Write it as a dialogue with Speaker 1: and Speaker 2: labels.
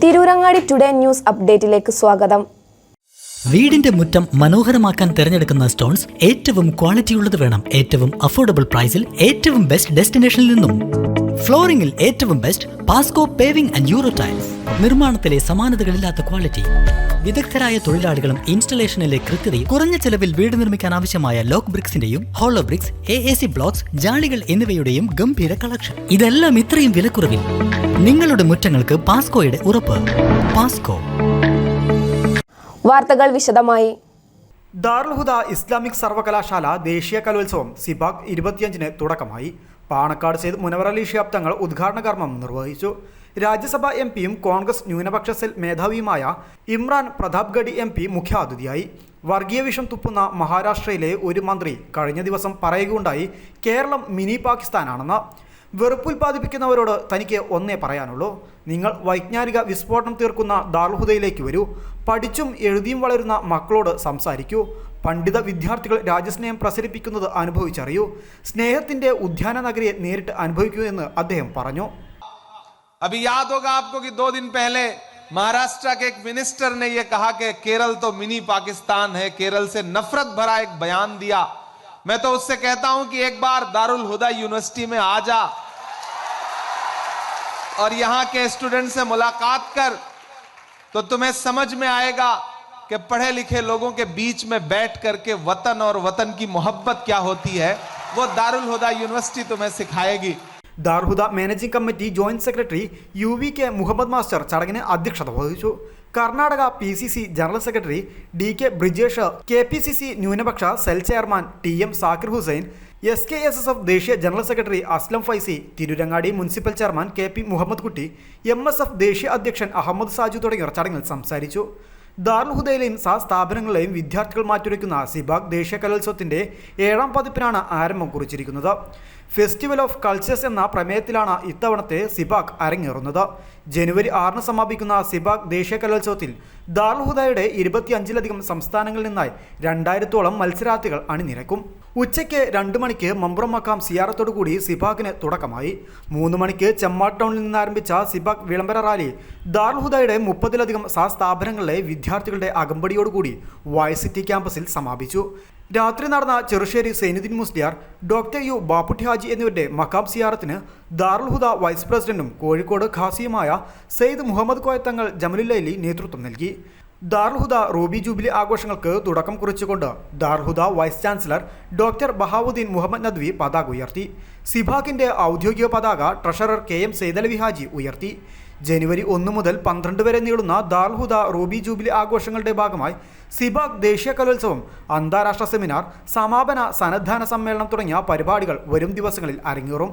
Speaker 1: Tirurangadi today news അപ്ഡേറ്റിലേക്ക് സ്വാഗതം.
Speaker 2: വീടിന്റെ മുറ്റം മനോഹരമാക്കാൻ തിരഞ്ഞെടുക്കുന്ന സ്റ്റോൺസ് ഏറ്റവും ക്വാളിറ്റിയുള്ളത് വേണം. ഏറ്റവും അഫോർഡബിൾ പ്രൈസിൽ ഏറ്റവും ബെസ്റ്റ് ഡെസ്റ്റിനേഷനിൽ നിന്നും. ഫ്ലോറിംഗിൽ ഏറ്റവും best Pasco paving and euro tiles. നിർമ്മാണത്തിലെ സമാനതകളില്ലാത്ത ക്വാളിറ്റി, വിദഗ്ധരായ തൊഴിലാളികളും ഇൻസ്റ്റലേഷനിലെ കൃത്യതയും, കുറഞ്ഞ ചെലവിൽ വീട് നിർമ്മിക്കാൻ ആവശ്യമായ ലോക്ക് ബ്രിക്സിന്റെയും ഹോളോ ബ്രിക്സ്, AAC ബ്ലോക്സ്, ജാളികൾ എന്നിവയുടെയും ഗംഭീര കളക്ഷൻ. ഇതെല്ലാം ഇത്രയും വിലക്കുറവിൽ. നിങ്ങളുടെ മുറ്റങ്ങൾക്ക് പാസ്കോയുടെ ഉറപ്പ്. പാസ്കോ.
Speaker 1: വാർത്തകൾ വിശദമായി.
Speaker 3: ദാറുൽ ഹുദ ഇസ്ലാമിക് സർവകലാശാല ദേശീയ കലോത്സവം സിബാഗ് 25-ന് തുടക്കമായി. പാണക്കാട് സെയ്ദ് മുനവർ അലി ശിഹാബ് തങ്ങൾ ഉദ്ഘാടന കർമ്മം നിർവഹിച്ചു. രാജ്യസഭാ MP-യും കോൺഗ്രസ് ന്യൂനപക്ഷ സെൽ മേധാവിയുമായ ഇമ്രാൻ പ്രതാപ്ഗഡി MP മുഖ്യാതിഥിയായി. വർഗീയ വിഷം തുപ്പുന്ന മഹാരാഷ്ട്രയിലെ ഒരു മന്ത്രി കഴിഞ്ഞ ദിവസം പറയുകയുണ്ടായി, കേരളം മിനി പാകിസ്ഥാനാണെന്ന്. വെറുപ്പുൽപാദിപ്പിക്കുന്നവരോട് തനിക്ക് ഒന്നേ പറയാനുള്ളൂ, നിങ്ങൾ വൈജ്ഞാനിക വിസ്ഫോടനം തീർക്കുന്ന ദാറുൽ ഹുദയിലേക്ക് വരൂ. പഠിച്ചും എഴുതിയും വളരുന്ന മക്കളോട് സംസാരിക്കൂ. പണ്ഡിത വിദ്യാർത്ഥികൾ രാജ്യസ്നേഹം പ്രസരിപ്പിക്കുന്നത് അനുഭവിച്ചറിയൂ. സ്നേഹത്തിന്റെ ഉദ്യാന നഗരിയെ നേരിട്ട് അനുഭവിക്കൂ എന്ന് അദ്ദേഹം പറഞ്ഞു.
Speaker 4: अभी याद होगा आपको कि 2 दिन पहले महाराष्ट्र के एक मिनिस्टर ने यह कहा कि केरल तो मिनी पाकिस्तान है, केरल से नफरत भरा एक बयान दिया. मैं तो उससे कहता हूं कि एक बार दारुल हुदा यूनिवर्सिटी में आ जा और यहां के स्टूडेंट से मुलाकात कर, तो तुम्हें समझ में आएगा कि पढ़े लिखे लोगों के बीच में बैठ करके वतन और वतन की मोहब्बत क्या होती है, वो दारुल हुदा यूनिवर्सिटी तुम्हें सिखाएगी.
Speaker 3: Darul Huda managing committee joint secretary UVK Muhammad master ചടങ്ങിന് അധ്യക്ഷത വഹിച്ചു. Karnataka PCC general secretary DK Brijesh, KPCC ന്യൂനപക്ഷ cell chairman TM Zakir Hussain, SKSSF ദേശീയ general secretary Aslam Faizy, Tirurangadi municipal chairman KP Muhammad Kutty, MSF ദേശീയ അധ്യക്ഷൻ അഹമ്മദ് സാജു തുടങ്ങിയവർ ചടങ്ങിൽ സംസാരിച്ചു. ദാറുൽ ഹുദയിലെയും സ്ഥാപനങ്ങളിലെയും വിദ്യാർത്ഥികൾ മാറ്റുരയ്ക്കുന്ന സിബാഗ് ദേശീയ കലോത്സവത്തിന്റെ 7ാം പതിപ്പിനാണ് ആരംഭം കുറിച്ചിരിക്കുന്നത്. ഫെസ്റ്റിവൽ ഓഫ് കൾച്ചേഴ്സ് എന്ന പ്രമേയത്തിലാണ് ഇത്തവണത്തെ സിബാഗ് അരങ്ങേറുന്നത്. ജനുവരി 6-ന് സമാപിക്കുന്ന സിബാഗ് ദേശീയ കലോത്സവത്തിൽ ദാറുൽ ഹുദയുടെ 25-ലധികം സംസ്ഥാനങ്ങളിൽ നിന്നായി 2000-ഓളം മത്സരാർത്ഥികൾ അണിനിരക്കും. ഉച്ചയ്ക്ക് 2 മണിക്ക് മമ്പുറം മക്കാം സിയാറത്തോടുകൂടി സിബാഗിന് തുടക്കമായി. 3 മണിക്ക് ചെമ്മാട് ടൗണിൽ നിന്ന് ആരംഭിച്ച സിബാഗ് വിളംബര റാലി ദാറുൽ ഹുദയുടെ 30-ലധികം സ്ഥാപനങ്ങളിലെ വിദ്യാർത്ഥികളുടെ അകമ്പടിയോടുകൂടി YCT ക്യാമ്പസിൽ സമാപിച്ചു. രാത്രി നടന്ന ചെറുശ്ശേരി സൈനുദ്ദീൻ മുസ്ലിയാർ, ഡോക്ടർ U ബാപ്പുട്ടി ഹാജി എന്നിവരുടെ മക്കാം സിയാറത്തിന് ദാറുൽ ഹുദ വൈസ് പ്രസിഡന്റും കോഴിക്കോട് ഖാസിയുമായ സെയ്ദ് മുഹമ്മദ് കോയ തങ്ങൾ ജമലുല്ലൈലി നേതൃത്വം നൽകി. ദാറുൽ ഹുദ റൂബി ജൂബിലി ആഘോഷങ്ങൾക്ക് തുടക്കം കുറിച്ചുകൊണ്ട് Darul Huda vice chancellor doctor Bahauddeen Muhammad Nadwi പതാക ഉയർത്തി. സിബാഗിന്റെ ഔദ്യോഗിക പതാക ട്രഷറർ KM സെയ്ദലവി ഹാജി ഉയർത്തി. ജനുവരി 1 മുതൽ 12 വരെ നീളുന്ന ദാറുൽ ഹുദ റൂബി ജൂബിലി ആഘോഷങ്ങളുടെ ഭാഗമായി സിബാഗ് ദേശീയ കലോത്സവം, അന്താരാഷ്ട്ര സെമിനാർ, സമാപന സന്നദ്ധാന സമ്മേളനം തുടങ്ങിയ പരിപാടികൾ വരും ദിവസങ്ങളിൽ അരങ്ങേറും.